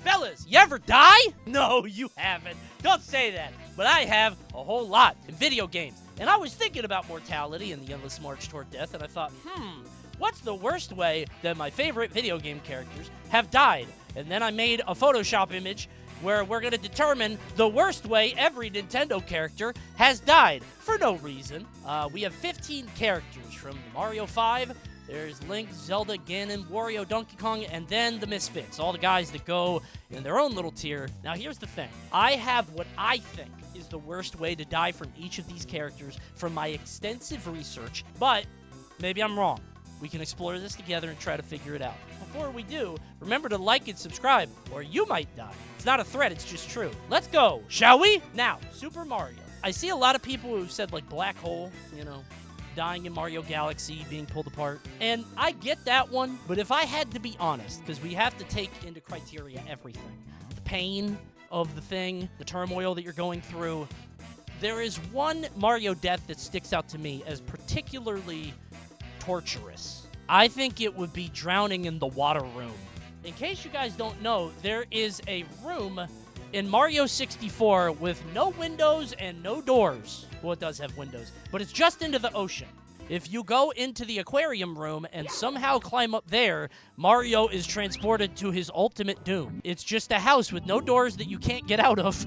Fellas, you ever die? No, you haven't. Don't say that. But I have a whole lot in video games. And I was thinking about mortality and the endless march toward death, and I thought, what's the worst way that my favorite video game characters have died? And then I made a Photoshop image where we're going to determine the worst way every Nintendo character has died for no reason. We have 15 characters from Mario 5. There's Link, Zelda, Ganon, Wario, Donkey Kong, and then the Misfits, all the guys that go in their own little tier. Now, here's the thing. I have what I think is the worst way to die from each of these characters from my extensive research, but maybe I'm wrong. We can explore this together and try to figure it out. Before we do, remember to like and subscribe, or you might die. It's not a threat, it's just true. Let's go, shall we? Now, Super Mario. I see a lot of people who've said, like, black hole, you know, dying in Mario Galaxy, being pulled apart. And I get that one, but if I had to be honest, because we have to take into criteria everything. The pain of the thing, the turmoil that you're going through. There is one Mario death that sticks out to me as particularly torturous. I think it would be drowning in the water room. In case you guys don't know, there is a room in Mario 64 with no windows and no doors. Well, it does have windows, but it's just into the ocean. If you go into the aquarium room and somehow climb up there, Mario is transported to his ultimate doom. It's just a house with no doors that you can't get out of.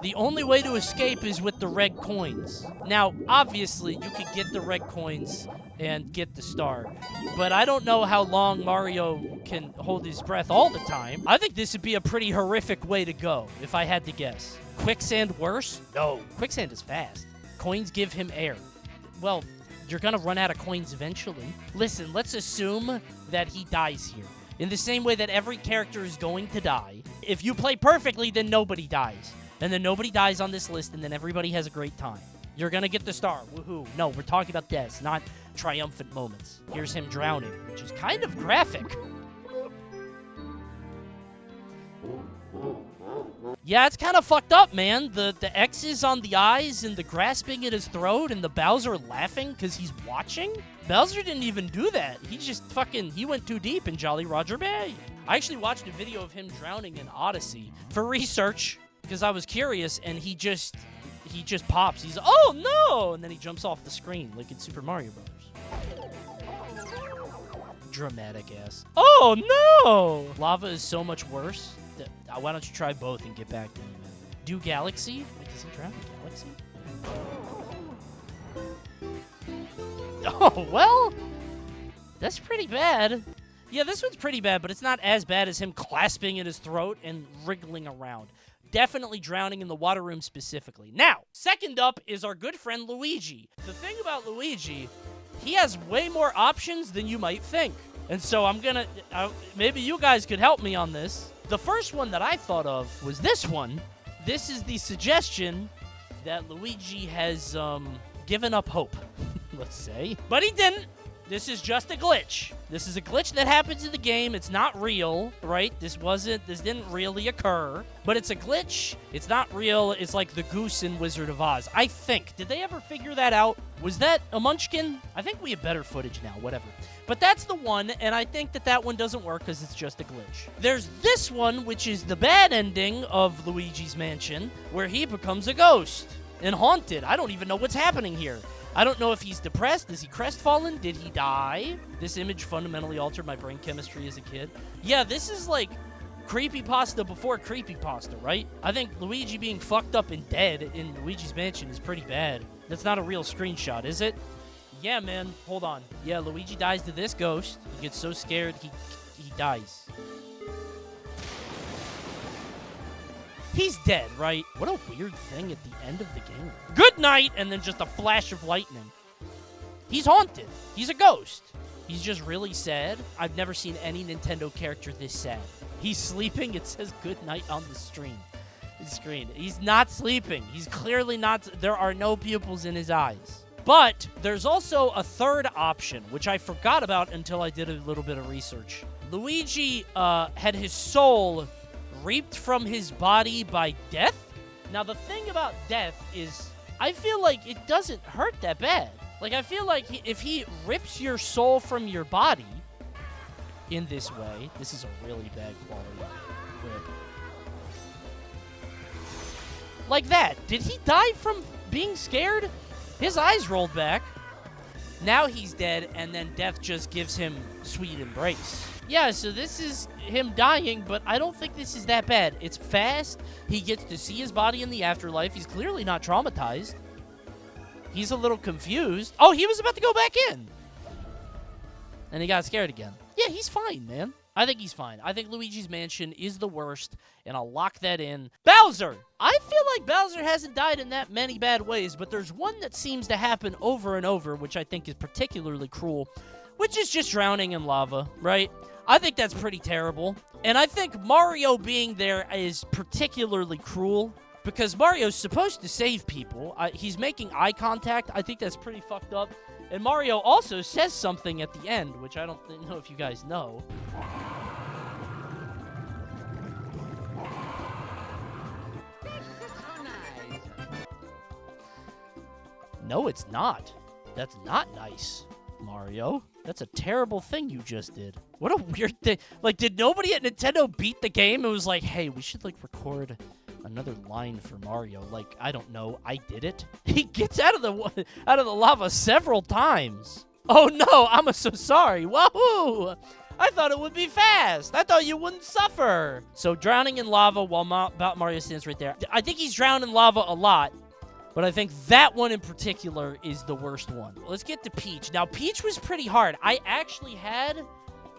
The only way to escape is with the red coins. Now, obviously, you could get the red coins and get the star, but I don't know how long Mario can hold his breath all the time. I think this would be a pretty horrific way to go, if I had to guess. Quicksand worse? No. Quicksand is fast. Coins give him air. Well, you're gonna run out of coins eventually. Listen, let's assume that he dies here. In the same way that every character is going to die. If you play perfectly, then nobody dies. And then nobody dies on this list, and then everybody has a great time. You're gonna get the star. Woohoo. No, we're talking about deaths, not triumphant moments. Here's him drowning, which is kind of graphic. Yeah, it's kind of fucked up, man. The X's on the eyes and the grasping at his throat and the Bowser laughing because he's watching? Bowser didn't even do that. He just he went too deep in Jolly Roger Bay. I actually watched a video of him drowning in Odyssey for research because I was curious, and he just pops. He's, oh no! And then he jumps off the screen like in Super Mario Bros. Dramatic ass. Oh no! Lava is so much worse. Why don't you try both and get back to me, man? Do Galaxy? Wait, does he drown in Galaxy? Oh, well, that's pretty bad. Yeah, this one's pretty bad, but it's not as bad as him clasping at his throat and wriggling around. Definitely drowning in the water room specifically. Now, second up is our good friend Luigi. The thing about Luigi, he has way more options than you might think. And so I'm gonna, maybe you guys could help me on this. The first one that I thought of was this one. This is the suggestion that Luigi has given up hope, let's say. But he didn't. This is just a glitch. This is a glitch that happens in the game. It's not real, right? This didn't really occur. But it's a glitch. It's not real. It's like the goose in Wizard of Oz. I think. Did they ever figure that out? Was that a munchkin? I think we have better footage now, whatever. But that's the one, and I think that one doesn't work because it's just a glitch. There's this one, which is the bad ending of Luigi's Mansion, where he becomes a ghost and haunted. I don't even know what's happening here. I don't know if he's depressed. Is he crestfallen? Did he die? This image fundamentally altered my brain chemistry as a kid. Yeah, this is like creepypasta before creepypasta, right? I think Luigi being fucked up and dead in Luigi's Mansion is pretty bad. That's not a real screenshot, is it? Yeah, man. Hold on. Yeah, Luigi dies to this ghost. He gets so scared, he dies. He's dead, right? What a weird thing at the end of the game. Good night, and then just a flash of lightning. He's haunted. He's a ghost. He's just really sad. I've never seen any Nintendo character this sad. He's sleeping. It says good night on the screen. He's not sleeping. He's clearly not. There are no pupils in his eyes. But there's also a third option, which I forgot about until I did a little bit of research. Luigi had his soul reaped from his body by death. Now, the thing about death is, I feel like it doesn't hurt that bad. Like, I feel like if he rips your soul from your body in this way, this is a really bad quality rip. Like that. Did he die from being scared? His eyes rolled back. Now he's dead, and then death just gives him sweet embrace. Yeah, so this is him dying, but I don't think this is that bad. It's fast. He gets to see his body in the afterlife. He's clearly not traumatized. He's a little confused. Oh, he was about to go back in. And he got scared again. Yeah, he's fine, man. I think he's fine. I think Luigi's Mansion is the worst, and I'll lock that in. Bowser! I feel like Bowser hasn't died in that many bad ways, but there's one that seems to happen over and over, which I think is particularly cruel, which is just drowning in lava, right? I think that's pretty terrible. And I think Mario being there is particularly cruel, because Mario's supposed to save people. He's making eye contact. I think that's pretty fucked up. And Mario also says something at the end, which I don't know if you guys know. No, it's not. That's not nice, Mario. That's a terrible thing you just did. What a weird thing. Like, did nobody at Nintendo beat the game? It was like, hey, we should, like, record another line for Mario. Like, I don't know. I did it. He gets out of the lava several times. Oh, no. I'm so sorry. Wahoo! I thought it would be fast. I thought you wouldn't suffer. So, drowning in lava while Mario stands right there. I think he's drowned in lava a lot. But I think that one in particular is the worst one. Let's get to Peach. Now, Peach was pretty hard. I actually had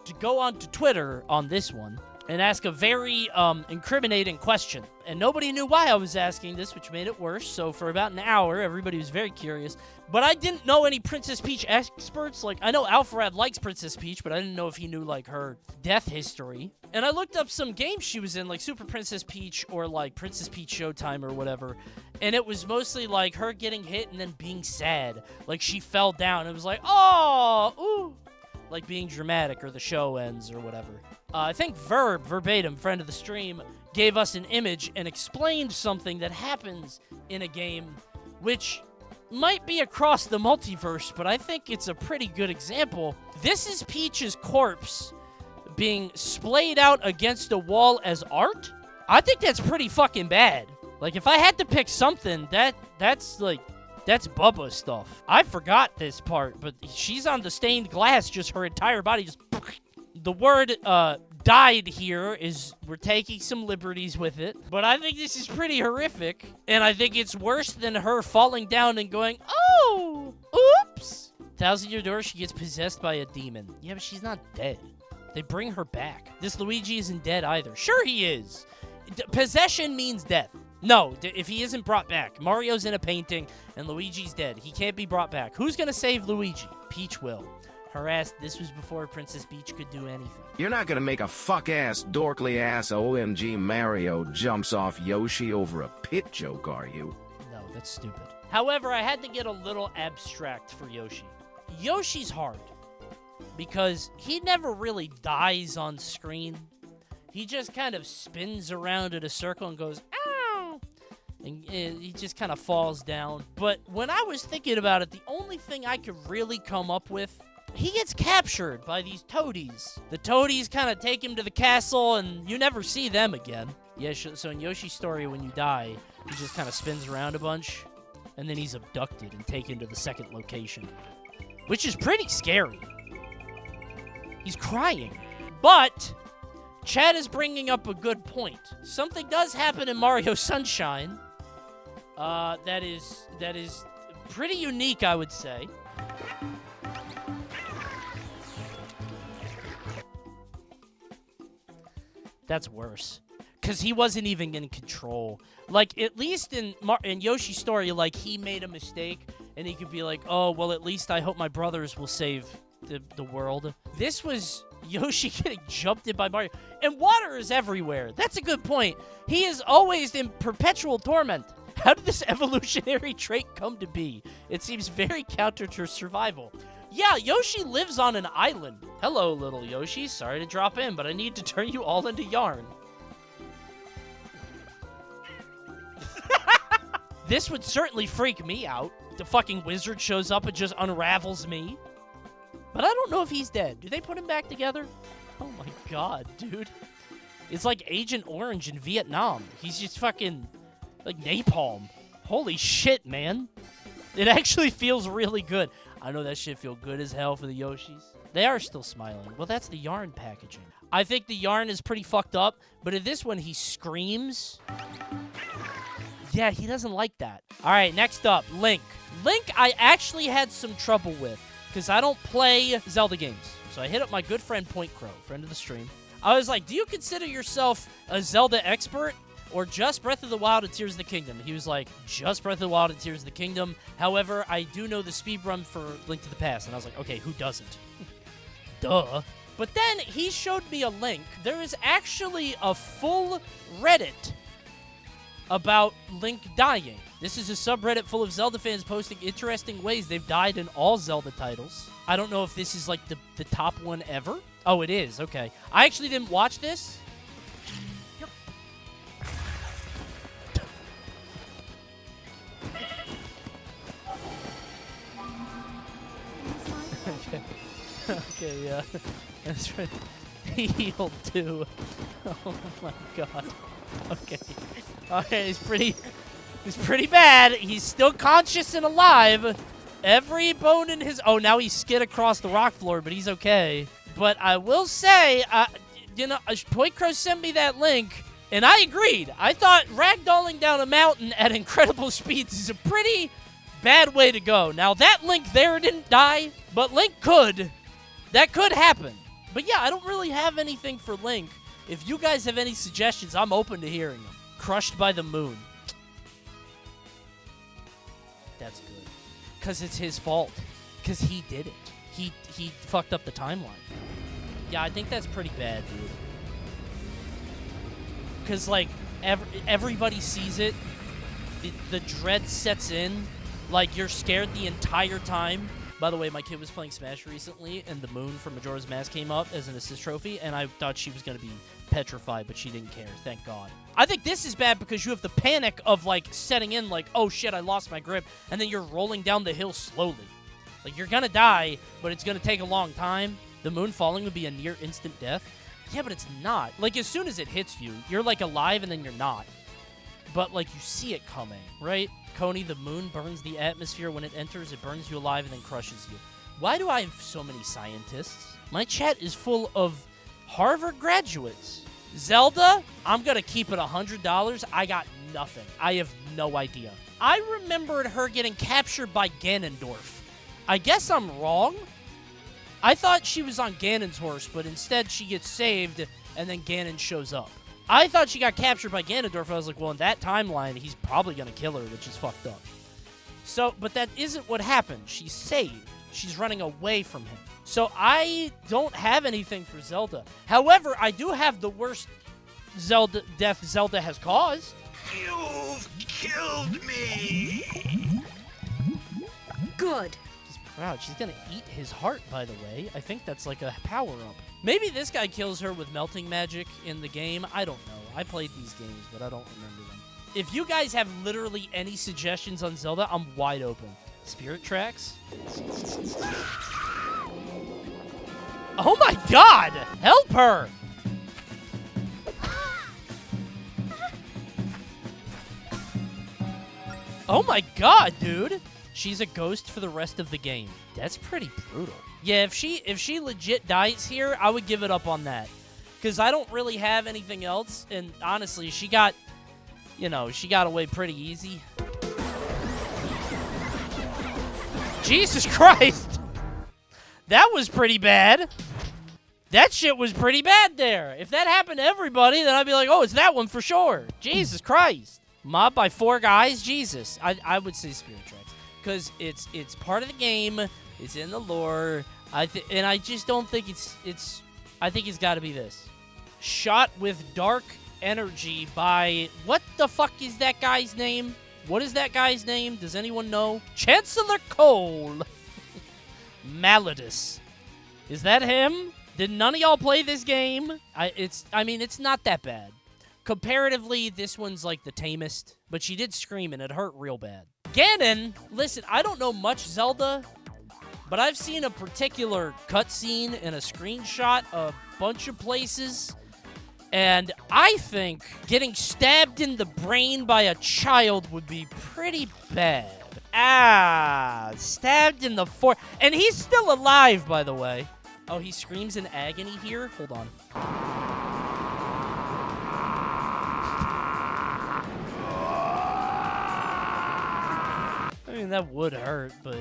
to go onto Twitter on this one and ask a very incriminating question. And nobody knew why I was asking this, which made it worse. So for about an hour, everybody was very curious. But I didn't know any Princess Peach experts. Like, I know Alfred likes Princess Peach, but I didn't know if he knew, like, her death history. And I looked up some games she was in, like Super Princess Peach or, like, Princess Peach Showtime or whatever. And it was mostly, like, her getting hit and then being sad. Like, she fell down. It was like, oh, ooh. Like, being dramatic or the show ends or whatever. I think Verbatim, friend of the stream, gave us an image and explained something that happens in a game which might be across the multiverse, but I think it's a pretty good example. This is Peach's corpse being splayed out against a wall as art. I think that's pretty fucking bad. Like, if I had to pick something, that's Bubba stuff. I forgot this part, but she's on the stained glass, just her entire body just... The word, died here is we're taking some liberties with it, but I think this is pretty horrific, and I think it's worse than her falling down and going, oh, oops. 1,000-Year Door, she gets possessed by a demon. Yeah, but she's not dead. They bring her back. This Luigi isn't dead either. Sure he is. Possession means death. No, if he isn't brought back. Mario's in a painting, and Luigi's dead. He can't be brought back. Who's gonna save Luigi? Peach will. Her ass, this was before Princess Peach could do anything. You're not gonna make a fuck-ass, dorkly-ass OMG Mario jumps off Yoshi over a pit joke, are you? No, that's stupid. However, I had to get a little abstract for Yoshi. Yoshi's hard, because he never really dies on screen. He just kind of spins around in a circle and goes, ow! And he just kind of falls down. But when I was thinking about it, the only thing I could really come up with, he gets captured by these toadies. The toadies kind of take him to the castle, and you never see them again. Yeah, so in Yoshi's story, when you die, he just kind of spins around a bunch, and then he's abducted and taken to the second location, which is pretty scary. He's crying. But Chad is bringing up a good point. Something does happen in Mario Sunshine that is pretty unique, I would say. That's worse. Because he wasn't even in control. Like, at least in Yoshi's story, like, he made a mistake, and he could be like, oh, well, at least I hope my brothers will save the world. This was Yoshi getting jumped in by Mario. And water is everywhere. That's a good point. He is always in perpetual torment. How did this evolutionary trait come to be? It seems very counter to survival. Yeah, Yoshi lives on an island. Hello, little Yoshi. Sorry to drop in, but I need to turn you all into yarn. This would certainly freak me out. The fucking wizard shows up and just unravels me. But I don't know if he's dead. Do they put him back together? Oh my god, dude. It's like Agent Orange in Vietnam. He's just fucking... Like napalm. Holy shit, man. It actually feels really good. I know that shit feel good as hell for the Yoshis. They are still smiling. Well, that's the yarn packaging. I think the yarn is pretty fucked up, but in this one, he screams. Yeah, he doesn't like that. All right, next up, Link. Link, I actually had some trouble with because I don't play Zelda games. So I hit up my good friend Point Crow, friend of the stream. I was like, do you consider yourself a Zelda expert or just Breath of the Wild and Tears of the Kingdom? He was like, just Breath of the Wild and Tears of the Kingdom. However, I do know the speedrun for Link to the Past. And I was like, okay, who doesn't? Duh. But then he showed me a link. There is actually a full Reddit about Link dying. This is a subreddit full of Zelda fans posting interesting ways they've died in all Zelda titles. I don't know if this is like the top one ever. Oh, it is. Okay. I actually didn't watch this. Yep. Okay. Okay, yeah. That's right. He healed too. Oh my god. Okay. Okay, he's pretty bad. He's still conscious and alive. Every bone in his... Oh, now he skid across the rock floor, but he's okay. But I will say, Point Crow sent me that link, and I agreed. I thought ragdolling down a mountain at incredible speeds is a pretty bad way to go. Now, that Link there didn't die, but Link could. That could happen. But yeah, I don't really have anything for Link. If you guys have any suggestions, I'm open to hearing them. Crushed by the moon. That's good. Because it's his fault. Because he did it. He fucked up the timeline. Yeah, I think that's pretty bad, dude. Because, like, everybody sees it. The dread sets in. Like, you're scared the entire time. By the way, my kid was playing Smash recently, and the moon from Majora's Mask came up as an assist trophy, and I thought she was going to be petrified, but she didn't care. Thank God. I think this is bad because you have the panic of, like, setting in, like, oh, shit, I lost my grip, and then you're rolling down the hill slowly. Like, you're going to die, but it's going to take a long time. The moon falling would be a near instant death. Yeah, but it's not. Like, as soon as it hits you, you're, like, alive, and then you're not. But, like, you see it coming, right? Coney, the moon burns the atmosphere. When it enters, it burns you alive and then crushes you. Why do I have so many scientists? My chat is full of Harvard graduates. Zelda, I'm going to keep it $100. I got nothing. I have no idea. I remembered her getting captured by Ganondorf. I guess I'm wrong. I thought she was on Ganon's horse, but instead she gets saved and then Ganon shows up. I thought she got captured by Ganondorf. I was like, well, in that timeline, he's probably going to kill her, which is fucked up. So, but that isn't what happened. She's saved. She's running away from him. So I don't have anything for Zelda. However, I do have the worst death Zelda has caused. You've killed me! Good. She's proud. She's going to eat his heart, by the way. I think that's like a power-up. Maybe this guy kills her with melting magic in the game. I don't know. I played these games, but I don't remember them. If you guys have literally any suggestions on Zelda, I'm wide open. Spirit tracks? Oh my god! Help her! Oh my god, dude! She's a ghost for the rest of the game. That's pretty brutal. Yeah, if she legit dies here, I would give it up on that. Because I don't really have anything else. And honestly, she got away pretty easy. Jesus Christ! That was pretty bad. That shit was pretty bad there. If that happened to everybody, then I'd be like, oh, it's that one for sure. Jesus Christ. Mobbed by 4 guys? Jesus. I would say Spirit Tracks. Because it's part of the game. It's in the lore. And I just don't think it's... I think it's got to be this. Shot with dark energy by... What the fuck is that guy's name? What is that guy's name? Does anyone know? Chancellor Cole. Maladus. Is that him? Did none of y'all play this game? I mean, it's not that bad. Comparatively, this one's like the tamest. But she did scream and it hurt real bad. Ganon, listen, I don't know much Zelda, but I've seen a particular cutscene and a screenshot a bunch of places, And I think getting stabbed in the brain by a child would be pretty bad. Ah, stabbed in the and he's still alive, by the way. Oh, he screams in agony here? Hold on. I mean, that would hurt, but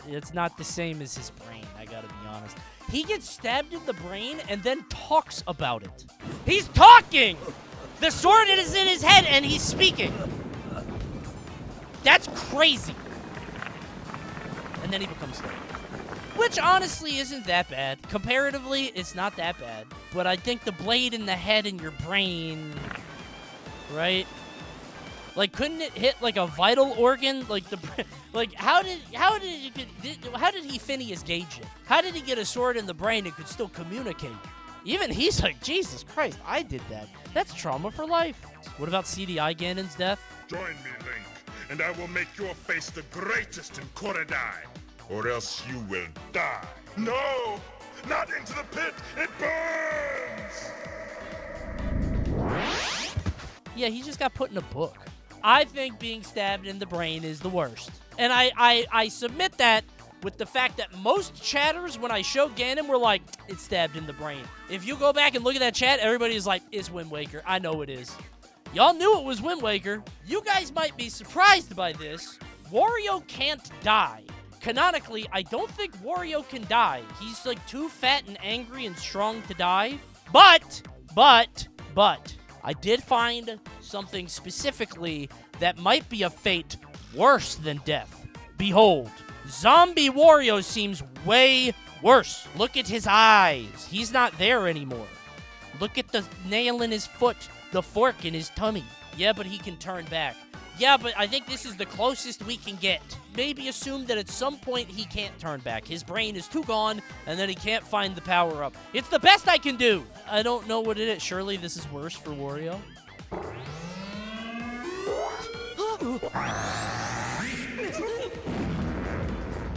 it's not the same as his brain, I gotta be honest. He gets stabbed in the brain and then talks about it. He's talking! The sword is in his head and he's speaking. That's crazy. And then he becomes dead. Which honestly isn't that bad. Comparatively, it's not that bad. But I think the blade in the head and your brain, right? Like, couldn't it hit like a vital organ? Like how did he Phineas Gage it? How did he get a sword in the brain and could still communicate? Even he's like, Jesus Christ, I did that. That's trauma for life. What about CDI Ganon's death? Join me, Link, and I will make your face the greatest in Korodai, or else you will die. No! Not into the pit! It burns! Yeah, he just got put in a book. I think being stabbed in the brain is the worst. And I submit that with the fact that most chatters, when I showed Ganon, were like, it's stabbed in the brain. If you go back and look at that chat, everybody's like, it's Wind Waker. I know it is. Y'all knew it was Wind Waker. You guys might be surprised by this. Wario can't die. Canonically, I don't think Wario can die. He's like too fat and angry and strong to die. But, I did find something specifically that might be a fate worse than death. Behold, Zombie Wario seems way worse. Look at his eyes. He's not there anymore. Look at the nail in his foot, the fork in his tummy. Yeah, but he can turn back. Yeah, but I think this is the closest we can get. Maybe assume that at some point he can't turn back. His brain is too gone, and then he can't find the power-up. It's the best I can do! I don't know what it is. Surely this is worse for Wario?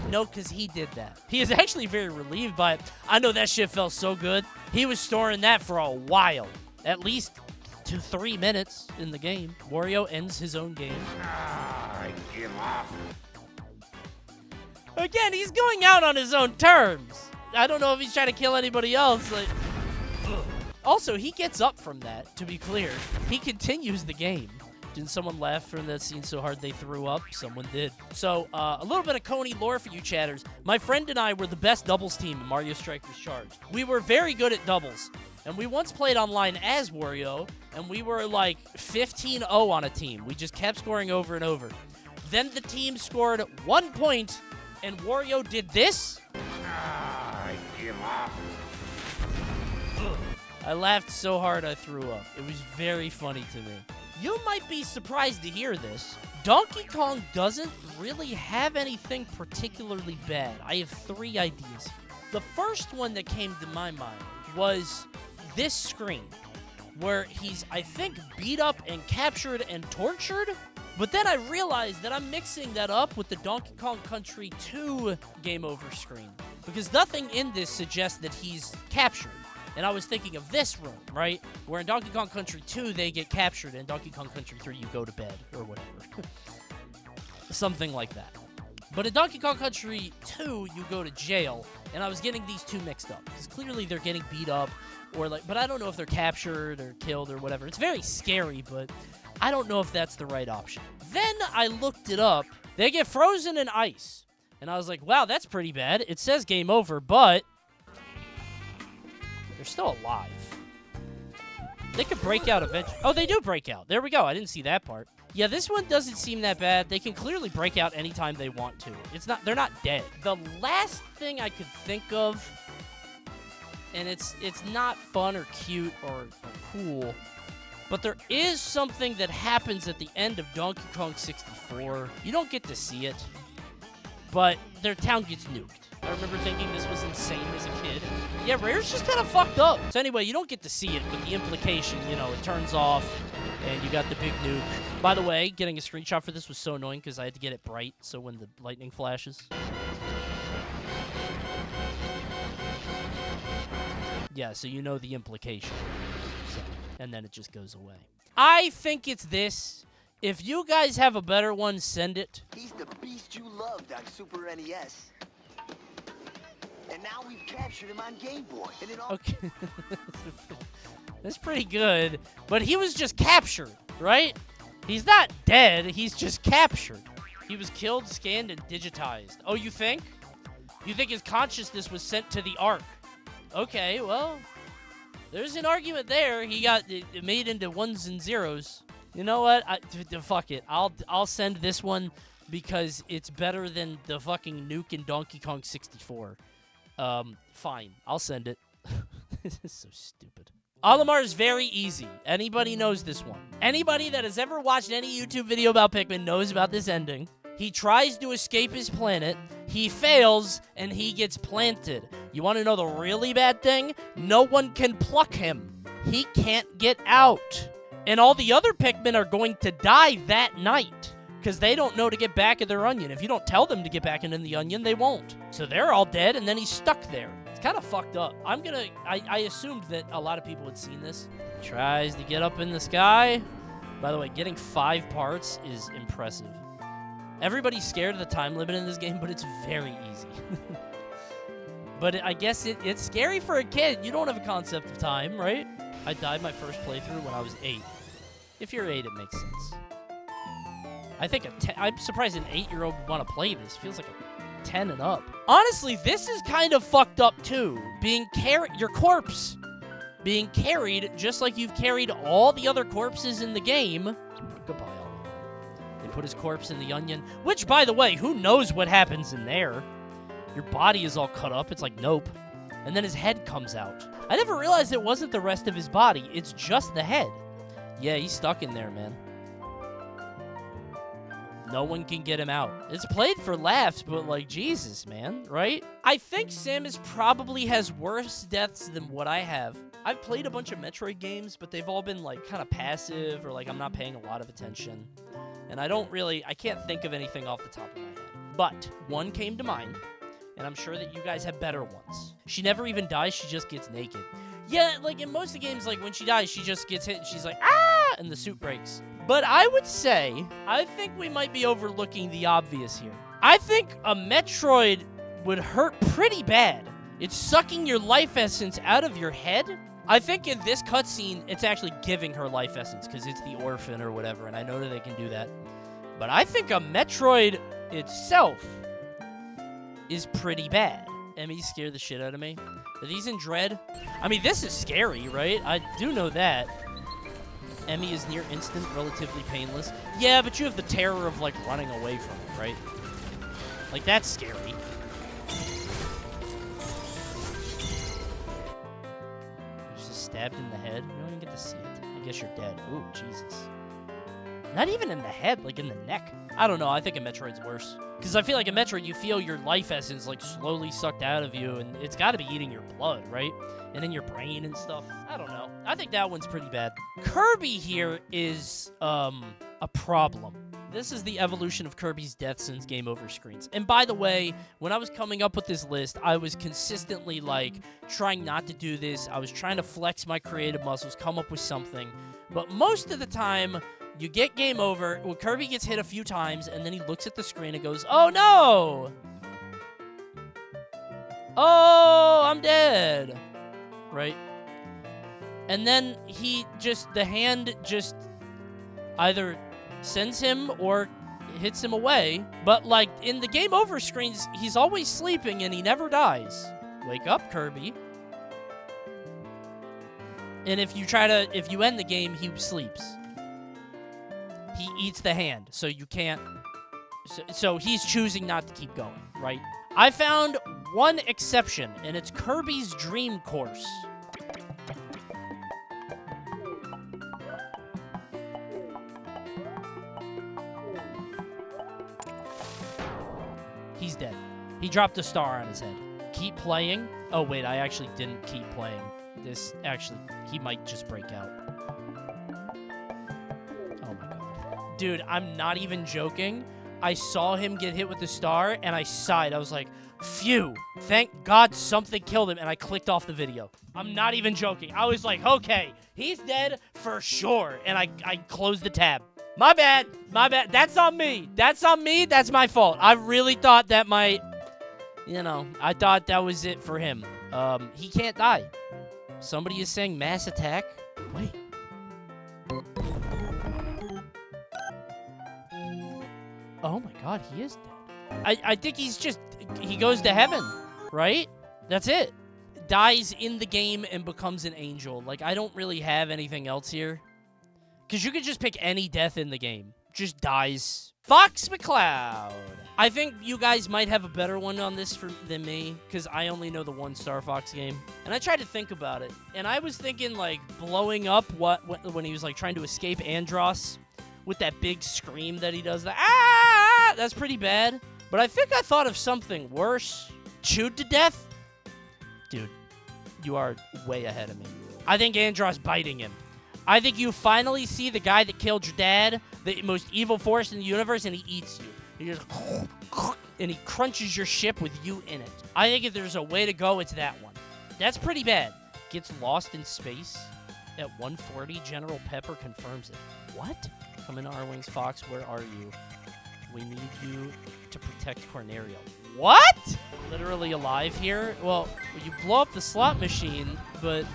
No, because he did that. He is actually very relieved by it. I know that shit felt so good. He was storing that for a while. At least 3 minutes in the game. Wario ends his own game. I give up. Again, he's going out on his own terms. I don't know if he's trying to kill anybody else. Like, also, he gets up from that, to be clear. He continues the game. Didn't someone laugh from that scene so hard they threw up? Someone did. So, a little bit of Coney lore for you chatters. My friend and I were the best doubles team in Mario Strikers Charged. We were very good at doubles. And we once played online as Wario, and we were like 15-0 on a team. We just kept scoring over and over. Then the team scored 1 point, and Wario did this. I give up. I laughed so hard I threw up. It was very funny to me. You might be surprised to hear this. Donkey Kong doesn't really have anything particularly bad. I have 3 ideas. The first one that came to my mind was this screen, where he's, I think, beat up and captured and tortured. But then I realized that I'm mixing that up with the Donkey Kong Country 2 game over screen, because nothing in this suggests that he's captured. And I was thinking of this room, right? Where in Donkey Kong Country 2, they get captured, and Donkey Kong Country 3, you go to bed, or whatever. Something like that. But in Donkey Kong Country 2, you go to jail, and I was getting these two mixed up, because clearly they're getting beat up, or like, but I don't know if they're captured or killed or whatever. It's very scary, but I don't know if that's the right option. Then I looked it up. They get frozen in ice. And I was like, wow, that's pretty bad. It says game over, but they're still alive. They could break out eventually. Oh, they do break out. There we go. I didn't see that part. Yeah, this one doesn't seem that bad. They can clearly break out anytime they want to. They're not dead. The last thing I could think of, and it's not fun or cute or cool, but there is something that happens at the end of Donkey Kong 64. You don't get to see it, but their town gets nuked. I remember thinking this was insane as a kid. Yeah, Rare's just kind of fucked up. So anyway, you don't get to see it, but the implication, you know, it turns off, and you got the big nuke. By the way, getting a screenshot for this was so annoying because I had to get it bright, so when the lightning flashes. Yeah, so you know the implication. So. And then it just goes away. I think it's this. If you guys have a better one, send it. He's the beast you loved on Super NES. And now we've captured him on Game Boy. And it all Okay. That's pretty good. But he was just captured, right? He's not dead. He's just captured. He was killed, scanned, and digitized. Oh, you think? You think his consciousness was sent to the Ark? Okay, well, there's an argument there. He got it made into ones and zeros. You know what? Fuck it. I'll send this one because it's better than the fucking Nuke in Donkey Kong 64. Fine. I'll send it. This is so stupid. Olimar is very easy. Anybody knows this one. Anybody that has ever watched any YouTube video about Pikmin knows about this ending. He tries to escape his planet, he fails, and he gets planted. You want to know the really bad thing? No one can pluck him. He can't get out. And all the other Pikmin are going to die that night because they don't know to get back in their onion. If you don't tell them to get back in the onion, they won't. So they're all dead, and then he's stuck there. It's kind of fucked up. I assumed that a lot of people had seen this. Tries to get up in the sky. By the way, getting 5 parts is impressive. Everybody's scared of the time limit in this game, but it's very easy. But I guess it's scary for a kid. You don't have a concept of time, right? I died my first playthrough when I was 8. If you're 8, it makes sense. I think I'm surprised an 8-year-old would want to play this. Feels like a 10 and up. Honestly, this is kind of fucked up too. Your corpse being carried just like you've carried all the other corpses in the game. Goodbye, Oliver. They put his corpse in the onion, which, by the way, who knows what happens in there? Your body is all cut up. It's like, nope. And then his head comes out. I never realized it wasn't the rest of his body. It's just the head. Yeah, he's stuck in there, man. No one can get him out. It's played for laughs, but like, Jesus, man, right? I think Samus probably has worse deaths than what I have. I've played a bunch of Metroid games, but they've all been like kind of passive or like I'm not paying a lot of attention. And I can't think of anything off the top of my head. But one came to mind, and I'm sure that you guys have better ones. She never even dies, she just gets naked. Yeah, like in most of the games, like when she dies, she just gets hit and she's like, ah, and the suit breaks. But I would say, I think we might be overlooking the obvious here. I think a Metroid would hurt pretty bad. It's sucking your life essence out of your head. I think in this cutscene, it's actually giving her life essence because it's the orphan or whatever, and I know that they can do that. But I think a Metroid itself is pretty bad. Emmy scared the shit out of me. Are these in dread? I mean, this is scary, right? I do know that. Emmy is near instant, relatively painless. Yeah, but you have the terror of, like, running away from it, right? Like, that's scary. You're just stabbed in the head. You don't even get to see it. I guess you're dead. Ooh, Jesus. Not even in the head, like in the neck. I don't know. I think a Metroid's worse. Because I feel like a Metroid, you feel your life essence, like, slowly sucked out of you, and it's got to be eating your blood, right? And in your brain and stuff. I don't know. I think that one's pretty bad. Kirby here is, a problem. This is the evolution of Kirby's death since game over screens. And by the way, when I was coming up with this list, I was consistently, like, trying not to do this. I was trying to flex my creative muscles, come up with something. But most of the time, you get game over. Well, Kirby gets hit a few times, and then he looks at the screen and goes, oh, no! Oh, I'm dead. Right? And then the hand just either sends him or hits him away. But, like, in the game over screens, he's always sleeping and he never dies. Wake up, Kirby. And if you end the game, he sleeps. He eats the hand, so you can't... So he's choosing not to keep going, right? I found one exception, and it's Kirby's Dream Course. He's dead. He dropped a star on his head. Keep playing? Oh, wait, I actually didn't keep playing. He might just break out. Dude, I'm not even joking. I saw him get hit with the star, and I sighed. I was like, Phew. Thank God something killed him, and I clicked off the video. I'm not even joking. I was like, okay, he's dead for sure. And I closed the tab. My bad. My bad. That's on me. That's on me. That's my fault. I really thought that might, you know, I thought that was it for him. He can't die. Somebody is saying mass attack. Wait. Oh my God, he is dead. I think he's just, he goes to heaven, right? That's it. Dies in the game and becomes an angel. Like, I don't really have anything else here. Because you could just pick any death in the game. Just dies. Fox McCloud. I think you guys might have a better one on this than me, because I only know the one Star Fox game. And I tried to think about it. And I was thinking, like, blowing up when he was, like, trying to escape Andross with that big scream that he does. That's pretty bad. But I think I thought of something worse. Chewed to death? Dude, you are way ahead of me. I think Andross biting him. I think you finally see the guy that killed your dad, the most evil force in the universe, and he eats you. He just... and he crunches your ship with you in it. I think if there's a way to go, it's that one. That's pretty bad. Gets lost in space at 140. General Pepper confirms it. What? Come in, R-Wings Fox. Where are you? We need you to protect Cornerio. What? Literally alive here? Well, you blow up the slot machine, but...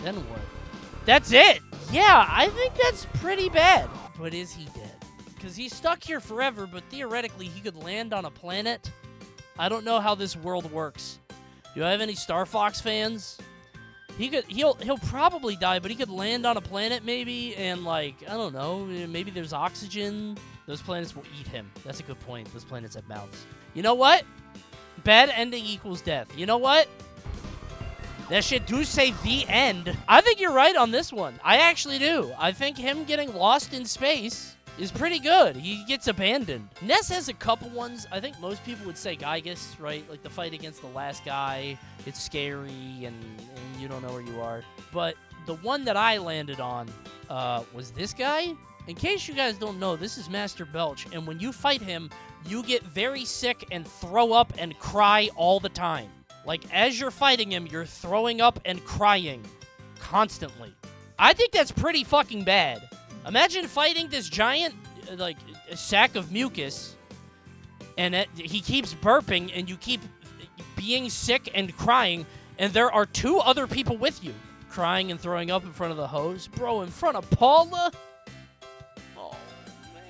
then what? That's it! Yeah, I think that's pretty bad. But is he dead? Because he's stuck here forever, but theoretically he could land on a planet. I don't know how this world works. Do I have any Star Fox fans? He'll probably die, but he could land on a planet maybe, and like, I don't know, maybe there's oxygen. Those planets will eat him. That's a good point. Those planets have mouths. You know what? Bad ending equals death. You know what? That shit do say the end. I think you're right on this one. I actually do. I think him getting lost in space is pretty good. He gets abandoned. Ness has a couple ones. I think most people would say Gygus, right? Like the fight against the last guy. It's scary and you don't know where you are. But the one that I landed on was this guy. In case you guys don't know, this is Master Belch. And when you fight him, you get very sick and throw up and cry all the time. Like, as you're fighting him, you're throwing up and crying constantly. I think that's pretty fucking bad. Imagine fighting this giant, like, sack of mucus, and he keeps burping, and you keep being sick and crying, and there are two other people with you. Crying and throwing up in front of the hose. Bro, in front of Paula? Oh, man.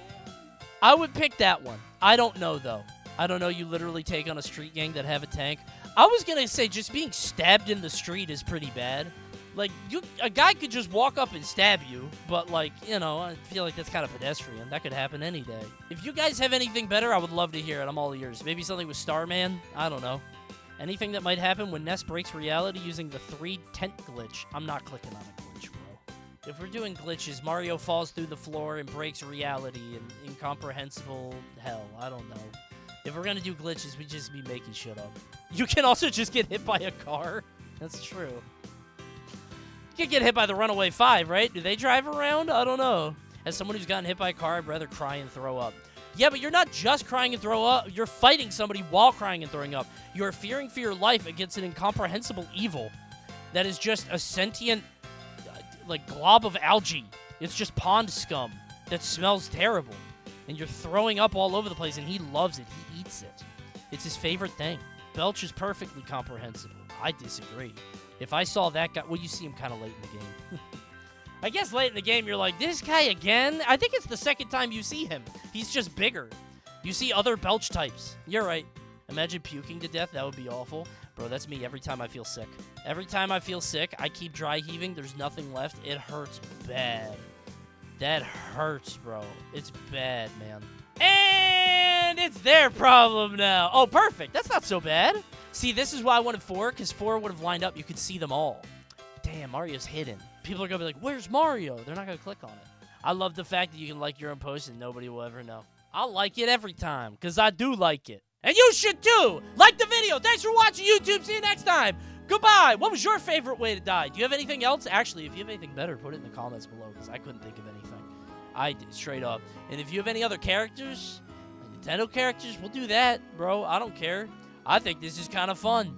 I would pick that one. I don't know, though. I don't know, you literally take on a street gang that have a tank. I was gonna say just being stabbed in the street is pretty bad. Like, a guy could just walk up and stab you, but, like, you know, I feel like that's kind of pedestrian. That could happen any day. If you guys have anything better, I would love to hear it. I'm all ears. Maybe something with Starman? I don't know. Anything that might happen when Ness breaks reality using the 3 tent glitch. I'm not clicking on a glitch, bro. If we're doing glitches, Mario falls through the floor and breaks reality in incomprehensible hell. I don't know. If we're gonna do glitches, we just be making shit up. You can also just get hit by a car. That's true. You can get hit by the Runaway 5, right? Do they drive around? I don't know. As someone who's gotten hit by a car, I'd rather cry and throw up. Yeah, but you're not just crying and throw up. You're fighting somebody while crying and throwing up. You're fearing for your life against an incomprehensible evil that is just a sentient, like, glob of algae. It's just pond scum that smells terrible. And you're throwing up all over the place, and he loves it. He eats it. It's his favorite thing. Belch is perfectly comprehensible. I disagree. If I saw that guy... well, you see him kind of late in the game. I guess late in the game, you're like, this guy again? I think it's the second time you see him. He's just bigger. You see other Belch types. You're right. Imagine puking to death. That would be awful. Bro, that's me every time I feel sick. Every time I feel sick, I keep dry heaving. There's nothing left. It hurts bad. That hurts, bro. It's bad, man. And it's their problem now. Oh, perfect. That's not so bad. See, this is why I wanted 4, because 4 would have lined up. You could see them all. Damn, Mario's hidden. People are going to be like, where's Mario? They're not going to click on it. I love the fact that you can like your own post and nobody will ever know. I'll like it every time, because I do like it. And you should too. Like the video. Thanks for watching, YouTube. See you next time. Goodbye. What was your favorite way to die? Do you have anything else? Actually, if you have anything better, put it in the comments below, because I couldn't think of anything. I did, straight up. And if you have any other characters Nintendo characters, we'll do that, bro. I don't care. I think this is kind of fun.